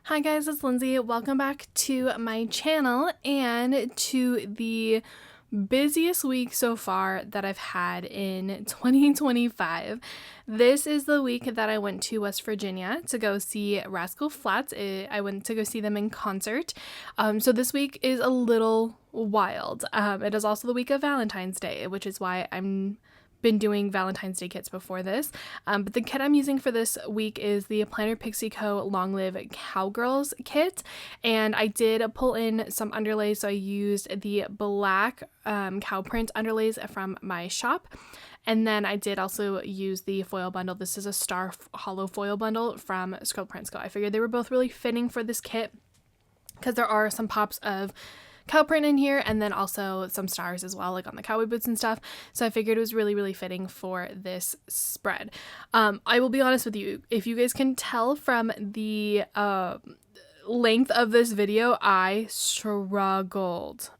Hi guys, it's Lindsay. Welcome back to my channel and to the busiest week so far that I've had in 2025. This is the week that I went to West Virginia to go see Rascal Flatts. I went to go see them in concert. So this week is a little wild. It is also the week of Valentine's Day, which is why I'm been doing Valentine's Day kits before this, but the kit I'm using for this week is the Planner Pixie Co. Long Live Cowgirls kit, and I did pull in some underlays, so I used the black cow print underlays from my shop, and then I did also use the foil bundle. This is a star hollow foil bundle from Scroll Prints Co. I figured they were both really fitting for this kit because there are some pops of cow print in here and then also some stars as well, like on the cowboy boots and stuff. So I figured it was really fitting for this spread. I will be honest with you, if you guys can tell from the length of this video, I struggled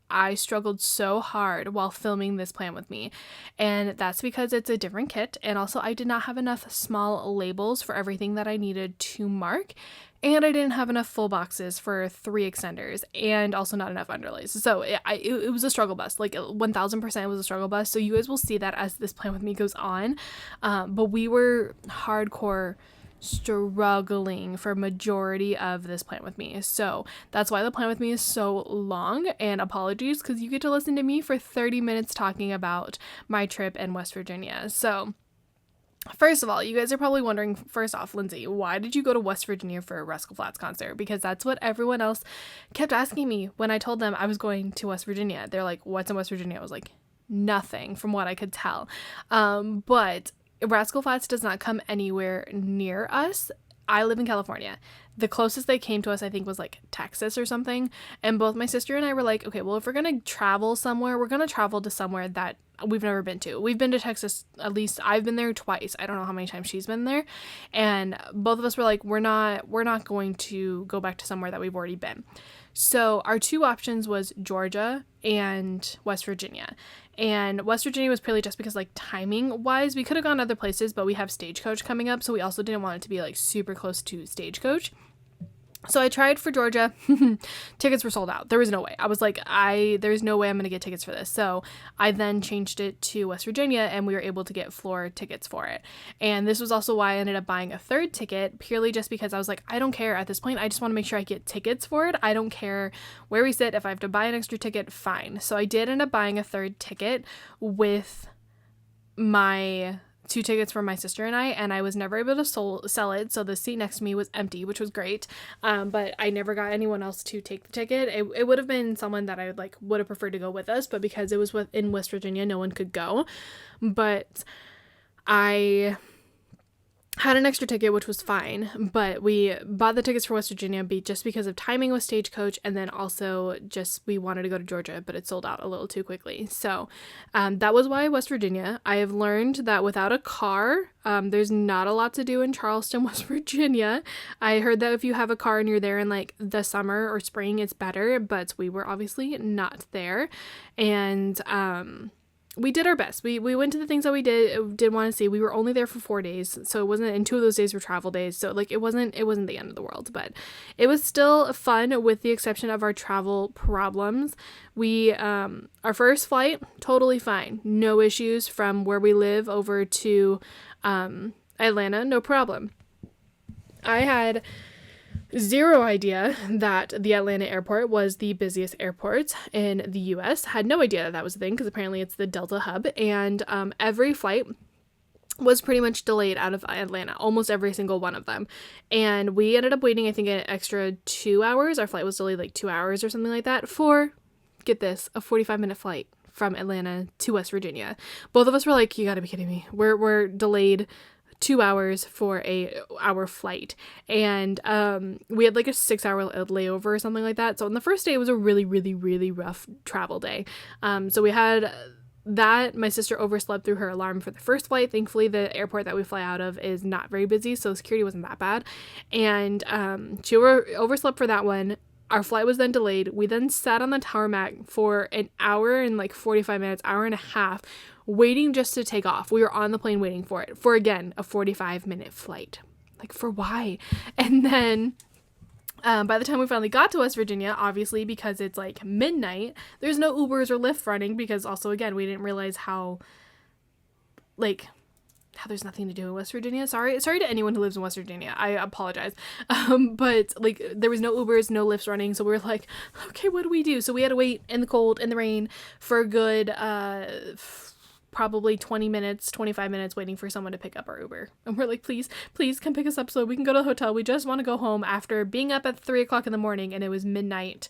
so hard while filming this plan with me, and that's because it's a different kit, and also I did not have enough small labels for everything that I needed to mark, and I didn't have enough full boxes for 3 extenders, and also not enough underlays. So it was a struggle bus, like 1000% was a struggle bus. So you guys will see that as this plan with me goes on, but we were hardcore struggling for majority of this plan with me. So that's why the plan with me is so long, and apologies because you get to listen to me for 30 minutes talking about my trip in West Virginia. So first of all, you guys are probably wondering, first off, Lindsay, why did you go to West Virginia for a Rascal Flatts concert? Because that's what everyone else kept asking me when I told them I was going to West Virginia. They're like, what's in West Virginia? I was like, nothing from what I could tell. But Rascal Flatts does not come anywhere near us. I live in California. The closest they came to us, I think, was like Texas or something. And both my sister and I were like, okay, well, if we're going to travel somewhere, we're going to travel to somewhere that we've never been to. We've been to Texas, at least I've been there twice. I don't know how many times she's been there. And both of us were like, we're not going to go back to somewhere that we've already been. So our two options was Georgia and West Virginia. And West Virginia was purely just because, like, timing wise, we could have gone other places, but we have Stagecoach coming up, so we also didn't want it to be like super close to Stagecoach. So I tried for Georgia. Tickets were sold out. There was no way. I was like, there's no way I'm going to get tickets for this. So I then changed it to West Virginia, and we were able to get floor tickets for it. And this was also why I ended up buying a third ticket, purely just because I was like, I don't care at this point. I just want to make sure I get tickets for it. I don't care where we sit. If I have to buy an extra ticket, fine. So I did end up buying a third ticket with my 2 tickets for my sister and I was never able to sell it, so the seat next to me was empty, which was great, but I never got anyone else to take the ticket. It would have been someone that I would have preferred to go with us, but because it was in West Virginia, no one could go. But I had an extra ticket, which was fine, but we bought the tickets for West Virginia just because of timing with Stagecoach, and then also just we wanted to go to Georgia, but it sold out a little too quickly. So that was why West Virginia. I have learned that without a car, there's not a lot to do in Charleston, West Virginia. I heard that if you have a car and you're there in like the summer or spring, it's better, but we were obviously not there. And we did our best. We went to the things that we did want to see. We were only there for 4 days, so it wasn't, and 2 of those days were travel days, so like it wasn't the end of the world, but it was still fun with the exception of our travel problems. We our first flight, totally fine, no issues from where we live over to Atlanta, no problem. I had zero idea that the Atlanta airport was the busiest airport in the US. Had no idea that was a thing because apparently it's the Delta hub, and every flight was pretty much delayed out of Atlanta, almost every single one of them. And we ended up waiting, I think, an extra 2 hours. Our flight was delayed like 2 hours or something like that for, get this, a 45-minute flight from Atlanta to West Virginia. Both of us were like, you gotta be kidding me. We're delayed 2 hours for our flight, and we had like a 6-hour layover or something like that. So on the first day, it was a really rough travel day. So we had that. My sister overslept through her alarm for the first flight. Thankfully, the airport that we fly out of is not very busy, so security wasn't that bad, and she overslept for that one. Our flight was then delayed. We then sat on the tarmac for an hour and like 45 minutes, hour and a half, waiting just to take off. We were on the plane waiting for it, for again, a 45-minute flight. Like, for why? And then By the time we finally got to West Virginia, obviously because it's like midnight, there's no Ubers or Lyft running, because also, again, we didn't realize how there's nothing to do in West Virginia. Sorry to anyone who lives in West Virginia. I apologize. But like there was no Ubers, no Lyfts running. So we were like, okay, what do we do? So we had to wait in the cold, in the rain for a good, probably 20 minutes, 25 minutes waiting for someone to pick up our Uber. And we're like, please come pick us up so we can go to the hotel. We just want to go home after being up at 3:00 in the morning, and it was midnight,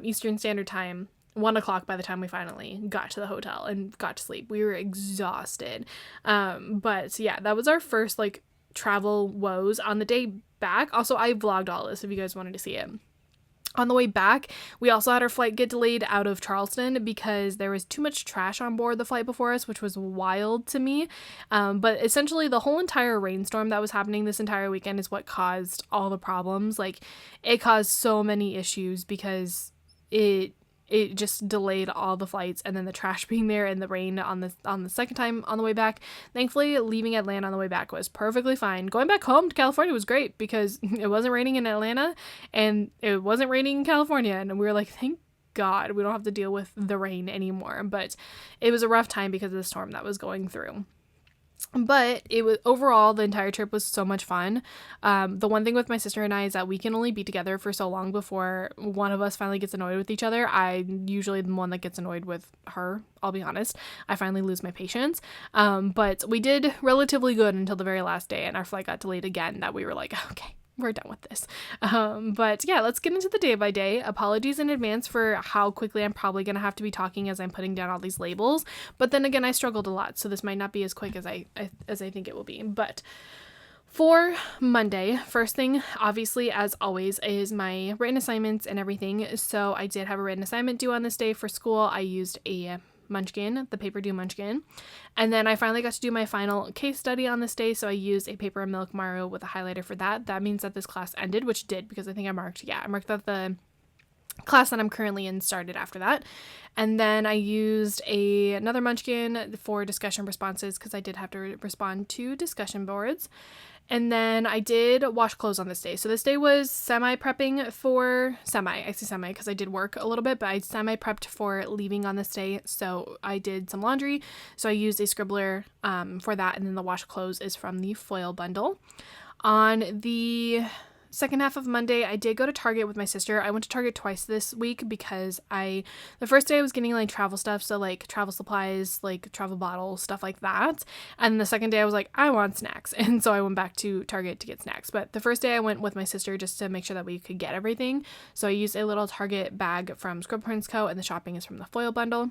Eastern Standard Time. 1:00 by the time we finally got to the hotel and got to sleep. We were exhausted. But yeah, that was our first like travel woes. On the day back, also I vlogged all this if you guys wanted to see it. On the way back, we also had our flight get delayed out of Charleston because there was too much trash on board the flight before us, which was wild to me. But essentially the whole entire rainstorm that was happening this entire weekend is what caused all the problems. Like it caused so many issues because it just delayed all the flights, and then the trash being there and the rain on the second time on the way back. Thankfully, leaving Atlanta on the way back was perfectly fine. Going back home to California was great because it wasn't raining in Atlanta and it wasn't raining in California, and we were like, thank God we don't have to deal with the rain anymore. But it was a rough time because of the storm that was going through. But it was overall, the entire trip was so much fun. The one thing with my sister and I is that we can only be together for so long before one of us finally gets annoyed with each other. I'm usually the one that gets annoyed with her, I'll be honest. I finally lose my patience. But we did relatively good until the very last day, and our flight got delayed again, that we were like, okay, we're done with this. But yeah, let's get into the day by day. Apologies in advance for how quickly I'm probably going to have to be talking as I'm putting down all these labels. But then again, I struggled a lot, so this might not be as quick as I think it will be. But for Monday, first thing, obviously, as always, is my written assignments and everything. So I did have a written assignment due on this day for school. I used a Munchkin, the Paper Do Munchkin. And then I finally got to do my final case study on this day, so I used a Paper and Milk Mario with a highlighter for that. That means that this class ended, which did, because I think I marked that the class that I'm currently in started after that. And then I used another Munchkin for discussion responses because I did have to respond to discussion boards. And then I did wash clothes on this day. So this day was semi-prepping for I say semi because I did work a little bit, but I semi-prepped for leaving on this day. So I did some laundry. So I used a scribbler for that. And then the wash clothes is from the foil bundle. On the second half of Monday, I did go to Target with my sister. I went to Target twice this week because the first day I was getting like travel stuff, so like travel supplies, like travel bottles, stuff like that. And the second day I was like, I want snacks. And so I went back to Target to get snacks. But the first day I went with my sister just to make sure that we could get everything. So I used a little Target bag from Scrub Prince Co. and the shopping is from the foil bundle.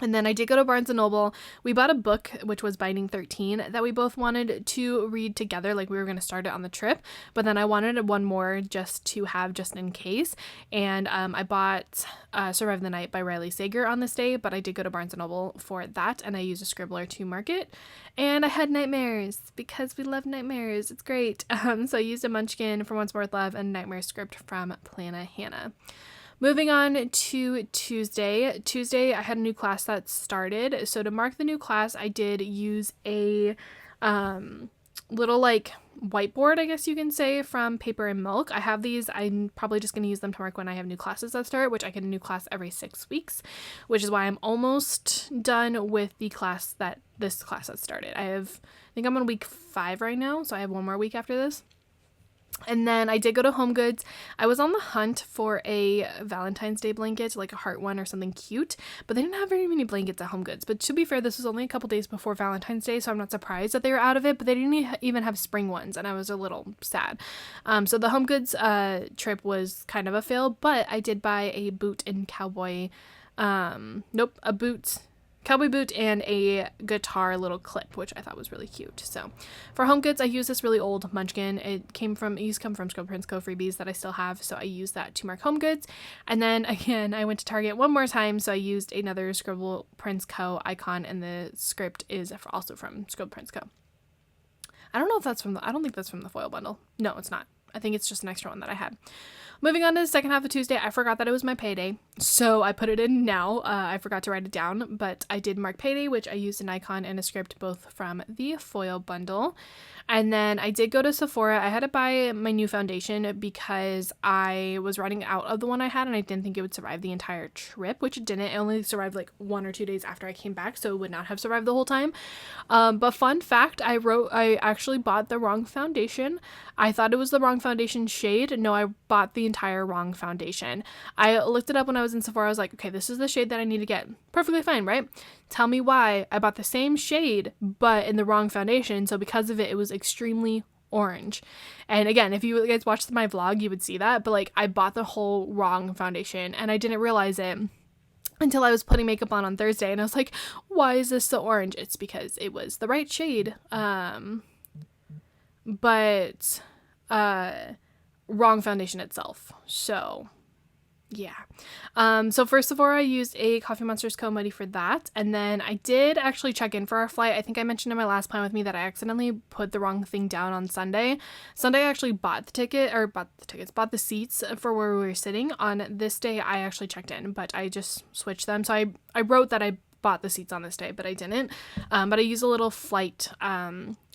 And then I did go to Barnes & Noble. We bought a book, which was Binding 13, that we both wanted to read together. Like, we were going to start it on the trip. But then I wanted one more just to have just in case. And I bought Survive the Night by Riley Sager on this day. But I did go to Barnes & Noble for that. And I used a scribbler to mark it. And I had nightmares because we love nightmares. It's great. So I used a Munchkin from Once More with Love and Nightmare script from Plana Hannah. Moving on to Tuesday. Tuesday, I had a new class that started. So to mark the new class, I did use a little like whiteboard, I guess you can say, from Paper and Milk. I have these. I'm probably just going to use them to mark when I have new classes that start, which I get a new class every 6 weeks, which is why I'm almost done with this class that started. I think I'm on week 5 right now, so I have one more week after this. And then I did go to Home Goods. I was on the hunt for a Valentine's Day blanket, like a heart one or something cute, but they didn't have very many blankets at Home Goods. But to be fair, this was only a couple days before Valentine's Day, so I'm not surprised that they were out of it, but they didn't even have spring ones, and I was a little sad. So the Home Goods trip was kind of a fail, but I did buy a boot and cowboy boot and a guitar little clip, which I thought was really cute. So for Home Goods, I used this really old Munchkin. It used to come from Scrub Prince Co. freebies that I still have, so I used that to mark Home Goods. And then again, I went to Target one more time, so I used another Scrub Prince Co. icon, and the script is also from Scrub Prince Co. I don't think that's from the foil bundle. No, it's not. I think it's just an extra one that I had. Moving on to the second half of Tuesday, I forgot that it was my payday, so I put it in now. I forgot to write it down, but I did mark payday, which I used an icon and a script both from the foil bundle. And then I did go to Sephora. I had to buy my new foundation because I was running out of the one I had, and I didn't think it would survive the entire trip, which it didn't. It only survived like 1 or 2 days after I came back, so it would not have survived the whole time. But fun fact, I actually bought the wrong foundation. I thought it was the wrong foundation shade. No, I bought the entire wrong foundation. I looked it up when I was in Sephora. I was like, okay, this is the shade that I need to get. Perfectly fine, right? Tell me why I bought the same shade, but in the wrong foundation. So because of it, it was extremely orange. And again, if you guys watched my vlog, you would see that. But like, I bought the whole wrong foundation and I didn't realize it until I was putting makeup on Thursday. And I was like, why is this so orange? It's because it was the right shade. But wrong foundation itself. So yeah. So for Sephora, I used a Coffee Monster's Co. Muddy for that. And then I did actually check in for our flight. I think I mentioned in my last plan with me that I accidentally put the wrong thing down on Sunday. Sunday, I actually bought the seats for where we were sitting. On this day, I actually checked in, but I just switched them. So I wrote that I bought the seats on this day, but I didn't. But I used a little flight,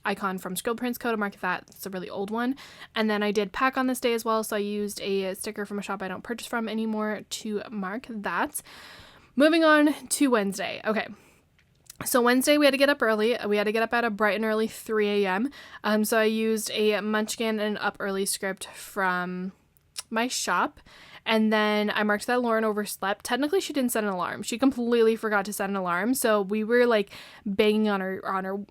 icon from Skrill Prince Co. to mark that. It's a really old one. And then I did pack on this day as well, so I used a sticker from a shop I don't purchase from anymore to mark that. Moving on to Wednesday. Okay. So Wednesday we had to get up early. We had to get up at a bright and early 3 a.m. So I used a Munchkin and Up Early script from my shop. And then I marked that Lauren overslept. Technically, she didn't set an alarm. She completely forgot to set an alarm. So we were like banging on her,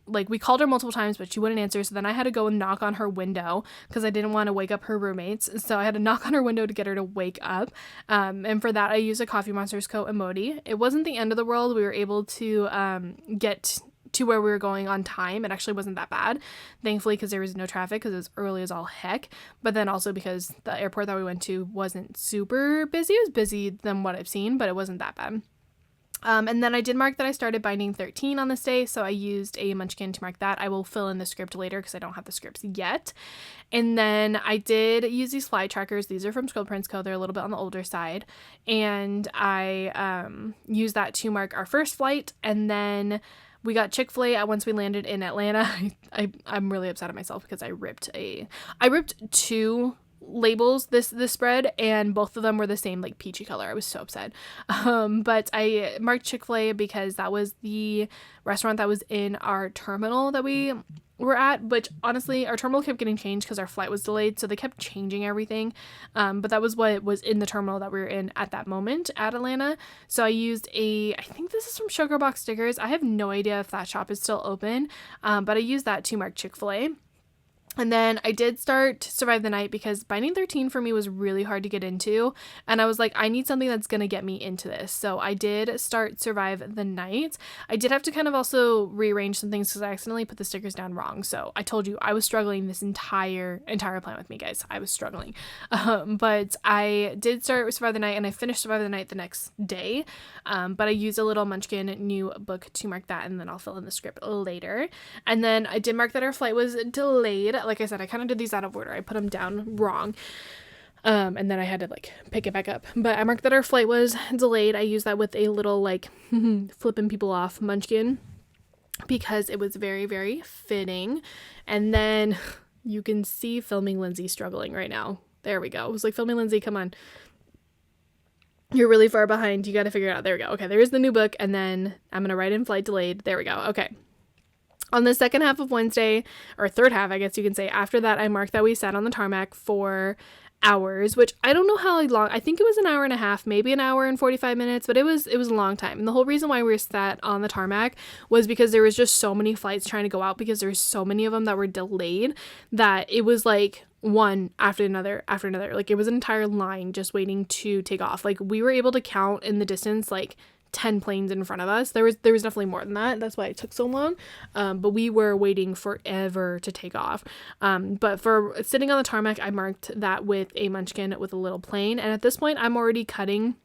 like we called her multiple times, but she wouldn't answer. So then I had to go and knock on her window because I didn't want to wake up her roommates. So I had to knock on her window to get her to wake up. And for that, I used a Coffee Monster's Co. emoji. It wasn't the end of the world. We were able to get to where we were going on time. It actually wasn't that bad, thankfully, because there was no traffic because it was early as all heck, but then also because the airport that we went to wasn't super busy. It was busy than what I've seen, but it wasn't that bad. And then I did mark that I started binding 13 on this day, so I used a Munchkin to mark that. I will fill in the script later because I don't have the scripts yet. And then I did use these fly trackers. These are from Skrill Prince Co. They're a little bit on the older side. And I used that to mark our first flight, and then we got Chick-fil-A once we landed in Atlanta. I'm really upset at myself because I ripped 2 labels this spread, and both of them were the same like peachy color. I was so upset. But I marked Chick-fil-A because that was the restaurant that was in our terminal that we were at, which honestly our terminal kept getting changed because our flight was delayed, so they kept changing everything, but that was what was in the terminal that we were in at that moment at Atlanta. So I used I think this is from Sugar Box Stickers. I have no idea if that shop is still open, but I used that to mark Chick-fil-A. And then I did start Survive the Night because binding 13 for me was really hard to get into. And I was like, I need something that's going to get me into this. So I did start Survive the Night. I did have to kind of also rearrange some things because I accidentally put the stickers down wrong. So I told you I was struggling this entire plan with me, guys. I was struggling. But I did start Survive the Night and I finished Survive the Night the next day. But I used a little Munchkin new book to mark that, and then I'll fill in the script later. And then I did mark that our flight was delayed. Like I said, I kind of did these out of order. I put them down wrong. And then I had to like pick it back up. But I marked that our flight was delayed. I used that with a little like flipping people off Munchkin because it was very, very fitting. And then you can see Filming Lindsay struggling right now. There we go. It was like, Filming Lindsay, come on. You're really far behind. You got to figure it out. There we go. Okay, there's the new book. And then I'm going to write in flight delayed. There we go. Okay. On the second half of Wednesday, or third half, I guess you can say, after that, I marked that we sat on the tarmac for hours, which I don't know how long. I think it was an hour and a half, maybe an hour and 45 minutes, but it was a long time. And the whole reason why we were sat on the tarmac was because there was just so many flights trying to go out because there were so many of them that were delayed that it was like one after another after another. Like it was an entire line just waiting to take off. Like we were able to count in the distance like 10 planes in front of us. There was definitely more than that. That's why it took so long. But we were waiting forever to take off. But for sitting on the tarmac, I marked that with a Munchkin with a little plane. And at this point, I'm already cutting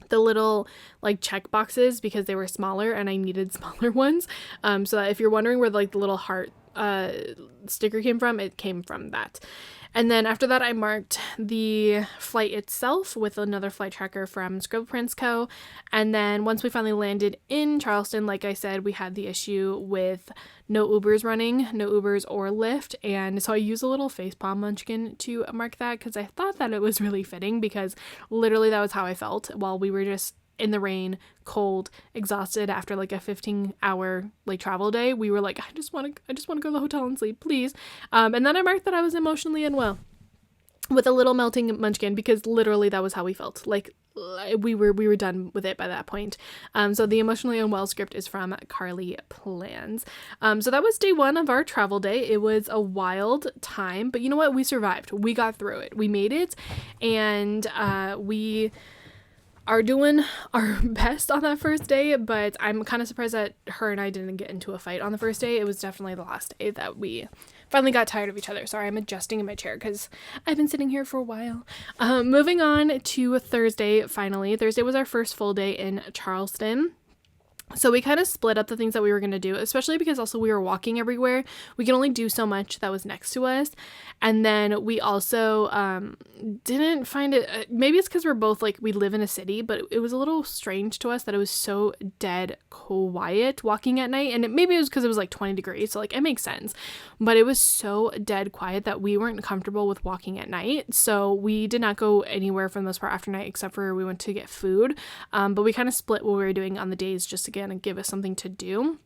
the little like check boxes because they were smaller and I needed smaller ones. So that if you're wondering where like the little heart sticker came from, it came from that. And then after that, I marked the flight itself with another flight tracker from Scribble Prints Co. And then once we finally landed in Charleston, like I said, we had the issue with no Ubers running, no Ubers or Lyft. And so I used a little facepalm munchkin to mark that because I thought that it was really fitting, because literally that was how I felt while we were just in the rain, cold, exhausted after like a 15-hour like travel day. We were like, I just want to go to the hotel and sleep, please. And then I marked that I was emotionally unwell with a little melting munchkin, because literally that was how we felt. Like we were done with it by that point. So the emotionally unwell script is from Carly Plans. So that was day 1 of our travel day. It was a wild time, but you know what? We survived. We got through it. We made it, and we are doing our best on that first day, but I'm kind of surprised that her and I didn't get into a fight on the first day. It was definitely the last day that we finally got tired of each other. Sorry, I'm adjusting in my chair because I've been sitting here for a while. Moving on to Thursday, finally. Thursday was our first full day in Charleston. So we kind of split up the things that we were going to do, especially because also we were walking everywhere. We could only do so much that was next to us. And then we also didn't find it, maybe it's because we're both like, we live in a city, but it was a little strange to us that it was so dead quiet walking at night. And maybe it was because it was like 20 degrees. So like it makes sense. But it was so dead quiet that we weren't comfortable with walking at night. So we did not go anywhere for the most part after night, except for we went to get food. But we kind of split what we were doing on the days just to and give us something to do.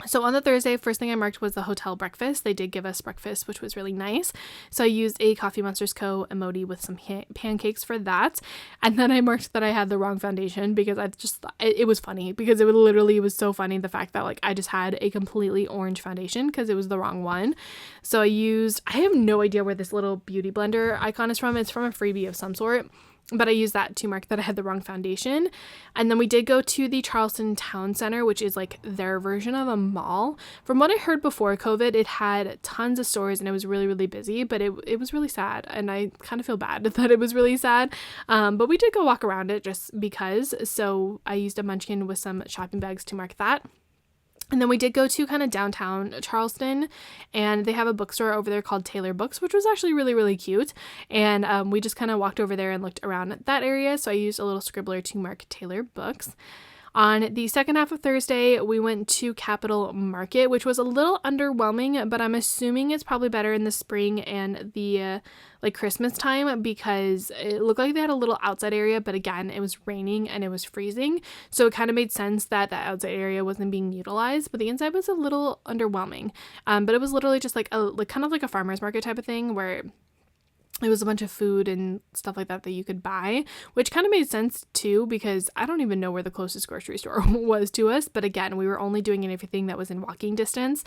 So on the Thursday, first thing I marked was the hotel breakfast. They did give us breakfast, which was really nice. So I used a Coffee Monsters Co. emoji with some pancakes for that. And then I marked that I had the wrong foundation, because I just thought it was funny, because it was so funny, the fact that like I just had a completely orange foundation because it was the wrong one. So I have no idea where this little beauty blender icon is from. It's from a freebie of some sort. But I used that to mark that I had the wrong foundation. And then we did go to the Charleston Town Center, which is like their version of a mall. From what I heard before COVID, it had tons of stores and it was really, really busy, but it was really sad. And I kind of feel bad that it was really sad. But we did go walk around it just because. So I used a munchkin with some shopping bags to mark that. And then we did go to kind of downtown Charleston, and they have a bookstore over there called Taylor Books, which was actually really, really cute. And we just kind of walked over there and looked around that area. So I used a little scribbler to mark Taylor Books. On the second half of Thursday, we went to Capitol Market, which was a little underwhelming, but I'm assuming it's probably better in the spring and the like Christmas time, because it looked like they had a little outside area, but again, it was raining and it was freezing. So it kind of made sense that that outside area wasn't being utilized, but the inside was a little underwhelming. But it was literally just like kind of like a farmer's market type of thing, where it was a bunch of food and stuff like that you could buy, which kind of made sense too, because I don't even know where the closest grocery store was to us. But again, we were only doing everything that was in walking distance.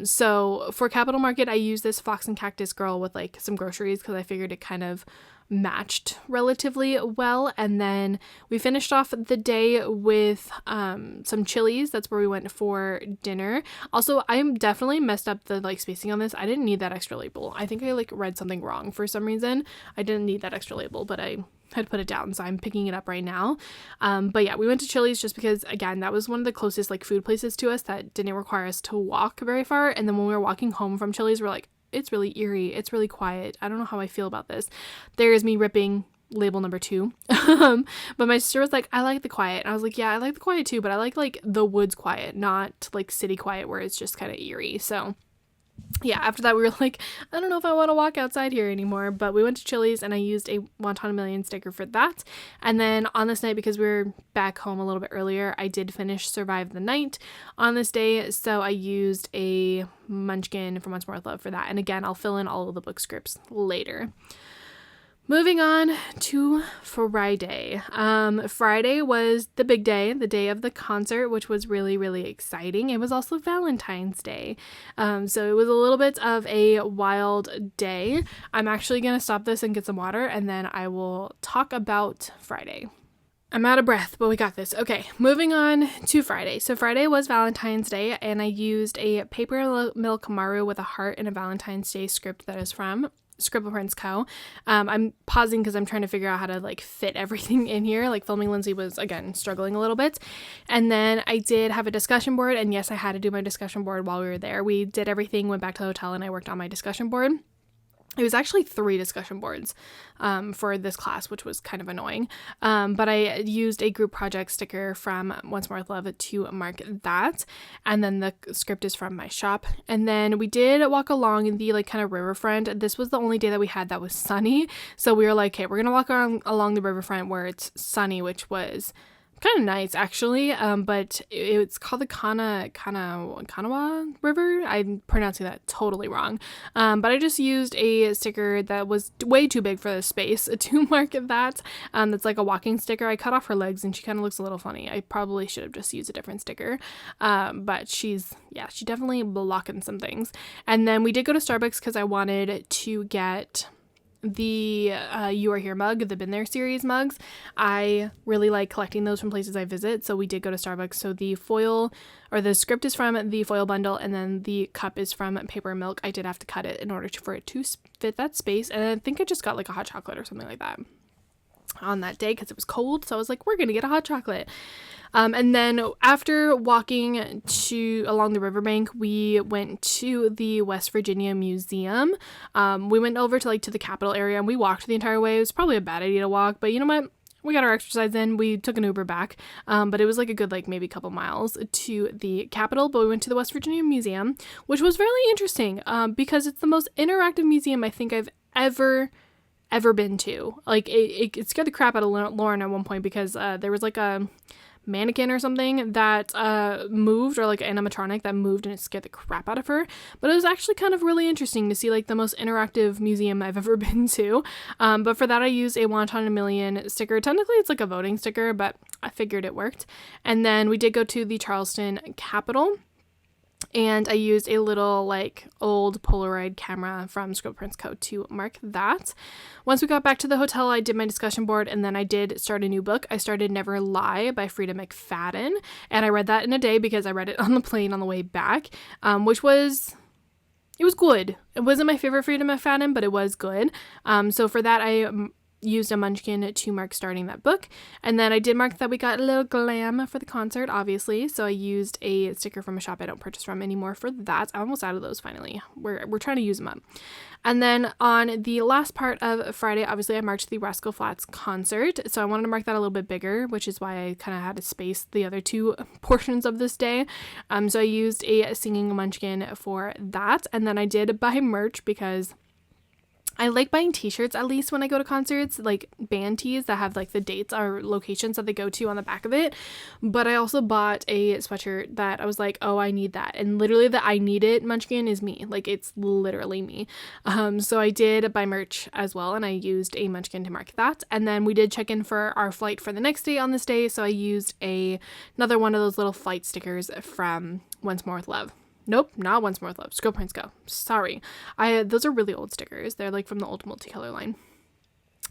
So for Capitol Market, I used this Fox and Cactus Girl with like some groceries because I figured it kind of matched relatively well. And then we finished off the day with some Chili's. That's where we went for dinner. Also, I'm definitely messed up the like spacing on this. I didn't need that extra label. I think I like read something wrong for some reason. I didn't need that extra label, but I had put it down, so I'm picking it up right now. But yeah, we went to Chili's just because, again, that was one of the closest like food places to us that didn't require us to walk very far. And then when we were walking home from Chili's, we're like, it's really eerie. It's really quiet. I don't know how I feel about this. There's me ripping label number 2. But my sister was like, I like the quiet. And I was like, yeah, I like the quiet too, but I like the woods quiet, not like city quiet where it's just kind of eerie. So yeah, after that, we were like, I don't know if I want to walk outside here anymore, but we went to Chili's and I used a Wonton a Million sticker for that. And then on this night, because we were back home a little bit earlier, I did finish Survive the Night on this day. So I used a munchkin from Once More with Love for that. And again, I'll fill in all of the book scripts later. Moving on to Friday. Friday was the big day, the day of the concert, which was really, really exciting. It was also Valentine's Day. So it was a little bit of a wild day. I'm actually going to stop this and get some water, and then I will talk about Friday. I'm out of breath, but we got this. Okay, moving on to Friday. So Friday was Valentine's Day, and I used a paper milk Maru with a heart and a Valentine's Day script that is from Scribble Prints Co. I'm pausing because I'm trying to figure out how to like fit everything in here. Like filming Lindsay was again struggling a little bit. And then I did have a discussion board, and yes, I had to do my discussion board while we were there. We did everything, went back to the hotel, and I worked on my discussion board. It was actually 3 discussion boards for this class, which was kind of annoying. But I used a group project sticker from Once More with Love to mark that. And then the script is from my shop. And then we did walk along the like kind of riverfront. This was the only day that we had that was sunny. So we were like, okay, we're going to walk along the riverfront where it's sunny, which was kind of nice actually, but it's called the Kanawha River. I'm pronouncing that totally wrong, but I just used a sticker that was way too big for the space to mark that. That's like a walking sticker. I cut off her legs and she kind of looks a little funny. I probably should have just used a different sticker, but she definitely blocking some things. And then we did go to Starbucks because I wanted to get the You Are Here mug, the Been There series mugs. I really like collecting those from places I visit, so we did go to Starbucks. So the foil, or the script is from the foil bundle, and then the cup is from Paper and Milk. I did have to cut it in order for it to fit that space, and I think I just got like a hot chocolate or something like that on that day because it was cold, so I was like, we're gonna get a hot chocolate. And then after walking along the riverbank, we went to the West Virginia Museum. We went over to the Capitol area and we walked the entire way. It was probably a bad idea to walk, but you know what? We got our exercise in. We took an Uber back, but it was like a good maybe couple miles to the Capitol. But we went to the West Virginia Museum, which was really interesting because it's the most interactive museum I think I've ever been to. Like it scared the crap out of Lauren at one point because there was like a mannequin or something that moved, or like an animatronic that moved, and it scared the crap out of her. But it was actually kind of really interesting to see like the most interactive museum I've ever been to. But for that I used a Wonton a Million sticker. Technically it's like a voting sticker, but I figured it worked. And then we did go to the Charleston Capitol, and I used a little old Polaroid camera from Scribble Prints Co. to mark that. Once we got back to the hotel, I did my discussion board, and then I did start a new book. I started Never Lie by Frida McFadden, and I read that in a day because I read it on the plane on the way back, which was... it was good. It wasn't my favorite Frida McFadden, but it was good. So for that, I used a munchkin to mark starting that book. And then I did mark that we got a little glam for the concert, obviously. So I used a sticker from a shop I don't purchase from anymore for that. I'm almost out of those finally. We're trying to use them up. And then on the last part of Friday, obviously I marked the Rascal Flatts concert. So I wanted to mark that a little bit bigger, which is why I kind of had to space the other 2 portions of this day. So I used a singing munchkin for that. And then I did buy merch because I like buying t-shirts at least when I go to concerts, like band tees that have the dates or locations that they go to on the back of it. But I also bought a sweatshirt that I was like, oh, I need that. And literally the I need it munchkin is me. It's literally me. So I did buy merch as well, and I used a munchkin to mark that. And then we did check in for our flight for the next day on this day. So I used another one of those little flight stickers from Once More with Love. Nope, not Once More with Love. Scribble Prints Co. Sorry. Those are really old stickers. They're from the old multicolor line.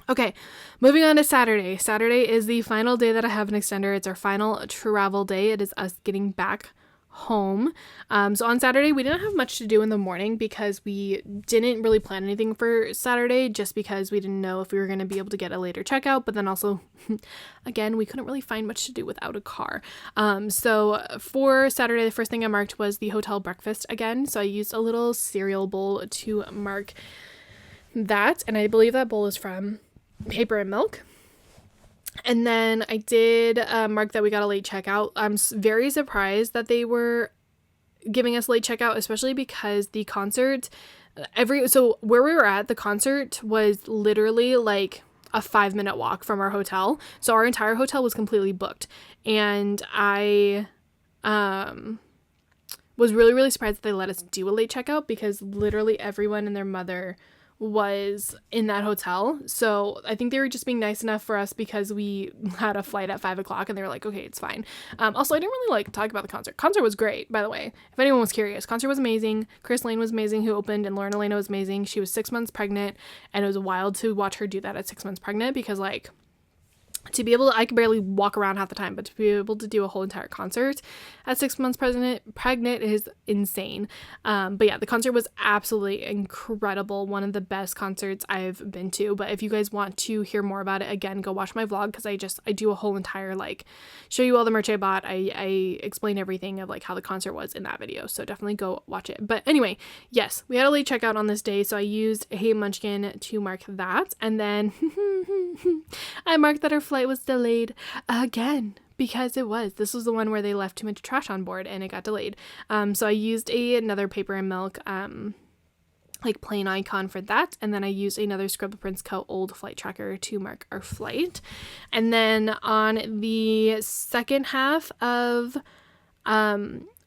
Okay, moving on to Saturday. Saturday is the final day that I have an extender. It's our final travel day. It is us getting back home. So on Saturday we didn't have much to do in the morning because we didn't really plan anything for Saturday, just because we didn't know if we were going to be able to get a later checkout, but then also again, we couldn't really find much to do without a car. So for Saturday, the first thing I marked was the hotel breakfast again. So I used a little cereal bowl to mark that, and I believe that bowl is from Paper and Milk. And then I did mark that we got a late checkout. I'm very surprised that they were giving us late checkout, especially because the concert, so where we were at, the concert was literally a 5-minute walk from our hotel. So our entire hotel was completely booked. And I was really, really surprised that they let us do a late checkout, because literally everyone and their mother was in that hotel. So I think they were just being nice enough for us because we had a flight at 5 o'clock, and they were like, okay, it's fine. Also, I didn't really talk about the concert. Concert was great, by the way, if anyone was curious. Concert was amazing. Chris Lane was amazing, who opened, and Lauren Elena was amazing. She was 6 months pregnant, and it was wild to watch her do that at 6 months pregnant, because to be able to, I could barely walk around half the time, but to be able to do a whole entire concert at 6 months pregnant is insane. But yeah, the concert was absolutely incredible. One of the best concerts I've been to. But if you guys want to hear more about it, again, go watch my vlog, because I do a whole entire, like, show you all the merch I bought. I explain everything of like how the concert was in that video. So definitely go watch it. But anyway, yes, we had a late checkout on this day. So I used a munchkin to mark that. And then I marked that our flight was delayed again, because this was the one where they left too much trash on board and it got delayed. So I used another paper and milk like plain icon for that, and then I used another Scribble Prints Co. old flight tracker to mark our flight. And then on the second half of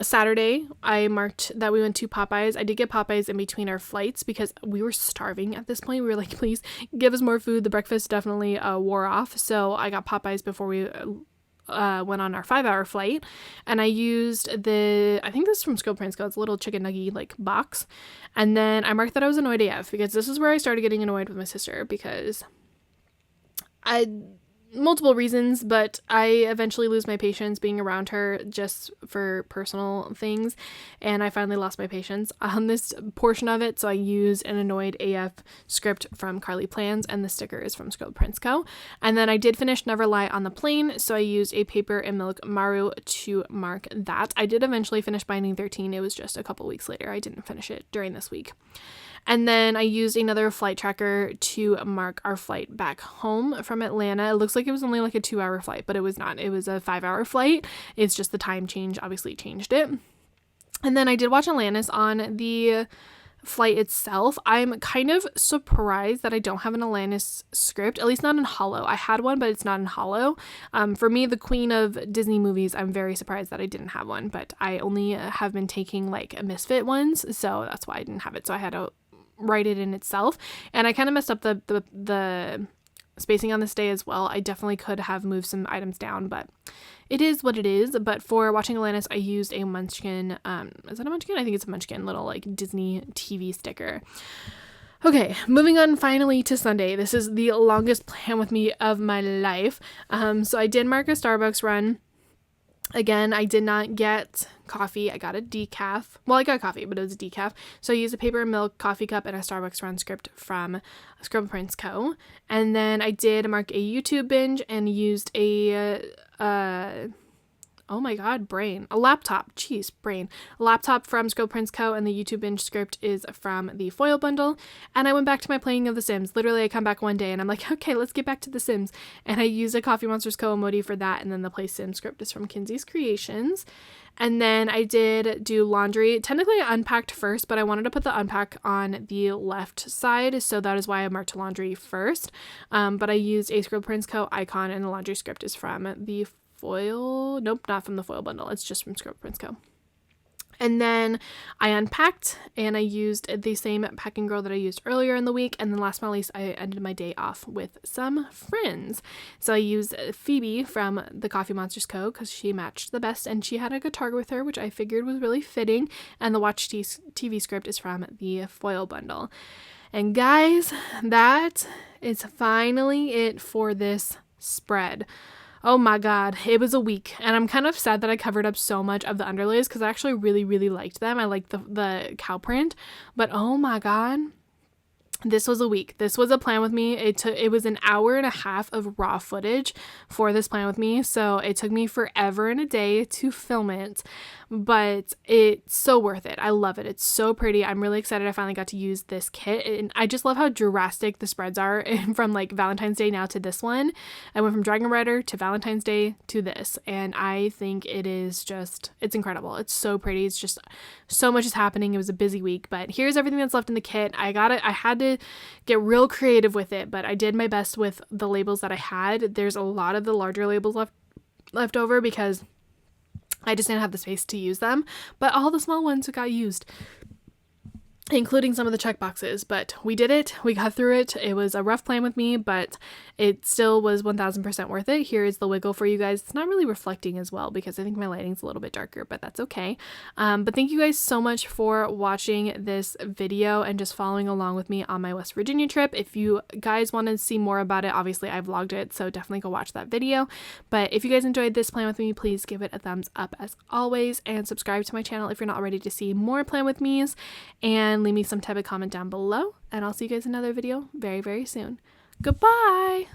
Saturday, I marked that we went to Popeyes. I did get Popeyes in between our flights because we were starving at this point. We were like, please give us more food. The breakfast definitely wore off. So I got Popeyes before we went on our 5-hour flight. And I used I think this is from Scribble Prints Co. It's a little chicken nugget like box. And then I marked that I was annoyed AF, because this is where I started getting annoyed with my sister, because multiple reasons, but I eventually lose my patience being around her just for personal things, and I finally lost my patience on this portion of it, so I used an annoyed AF script from Carly Plans, and the sticker is from Scribble Prints Co. And then I did finish Never Lie on the Plane, so I used a paper and milk Maru to mark that. I did eventually finish Binding 13. It was just a couple weeks later. I didn't finish it during this week. And then I used another flight tracker to mark our flight back home from Atlanta. It looks like it was only like a 2-hour flight, but it was not. It was a 5-hour flight. It's just the time change obviously changed it. And then I did watch Atlantis on the flight itself. I'm kind of surprised that I don't have an Atlantis script, at least not in Hollow. I had one, but it's not in Hollow. For me, the queen of Disney movies, I'm very surprised that I didn't have one, but I only have been taking like Misfit ones, so that's why I didn't have it. So I had to write it in itself, and I kind of messed up the spacing on this day as well. I definitely could have moved some items down, but it is what it is. But for watching Atlantis, I used a Munchkin, is that a Munchkin? I think it's a Munchkin little like Disney TV sticker. Okay, moving on finally to Sunday. This is the longest plan with me of my life. So I did mark a Starbucks run. Again, I did not get coffee. I got a decaf. Well, I got coffee, but it was a decaf. So I used a paper and milk coffee cup and a Starbucks run script from Scribble Prints Co. And then I did mark a YouTube binge and used a laptop from Scribble Prints Co. And the YouTube binge script is from the foil bundle. And I went back to my playing of The Sims. Literally, I come back one day and I'm like, okay, let's get back to The Sims. And I use a Coffee Monsters Co. emoji for that. And then the Play Sim script is from Kinsey's Creations. And then I did do laundry. Technically, I unpacked first, but I wanted to put the unpack on the left side. So that is why I marked laundry first. But I used a Scribble Prints Co. icon, and the laundry script is from the foil. Nope, not from the foil bundle. It's just from Scribble Prints Co. And then I unpacked, and I used the same packing girl that I used earlier in the week. And then last but not least, I ended my day off with some friends. So I used Phoebe from the Coffee Monsters Co. because she matched the best, and she had a guitar with her, which I figured was really fitting. And the Watch TV script is from the foil bundle. And guys, that is finally it for this spread. Oh my god, it was a week, and I'm kind of sad that I covered up so much of the underlays because I actually really, really liked them. I liked the cow print, but oh my god, this was a week. This was a plan with me. It was an hour and a half of raw footage for this plan with me, so it took me forever and a day to film it, but it's so worth it. I love it. It's so pretty. I'm really excited I finally got to use this kit, and I just love how drastic the spreads are from like Valentine's Day now to this one. I went from Dragon Rider to Valentine's Day to this, and I think it's incredible. It's so pretty. It's just so much is happening. It was a busy week, but here's everything that's left in the kit. I had to get real creative with it, but I did my best with the labels that I had. There's a lot of the larger labels left over because I just didn't have the space to use them, but all the small ones got used. including some of the check boxes, but we did it. We got through it. It was a rough plan with me, but it still was 1000% worth it. Here is the wiggle for you guys. It's not really reflecting as well because I think my lighting's a little bit darker, but that's okay. But thank you guys so much for watching this video and just following along with me on my West Virginia trip. If you guys want to see more about it, obviously I vlogged it, so definitely go watch that video. But if you guys enjoyed this plan with me, please give it a thumbs up as always, and subscribe to my channel if you're not ready to see more plan with me's, and leave me some type of comment down below, and I'll see you guys in another video very, very soon. Goodbye!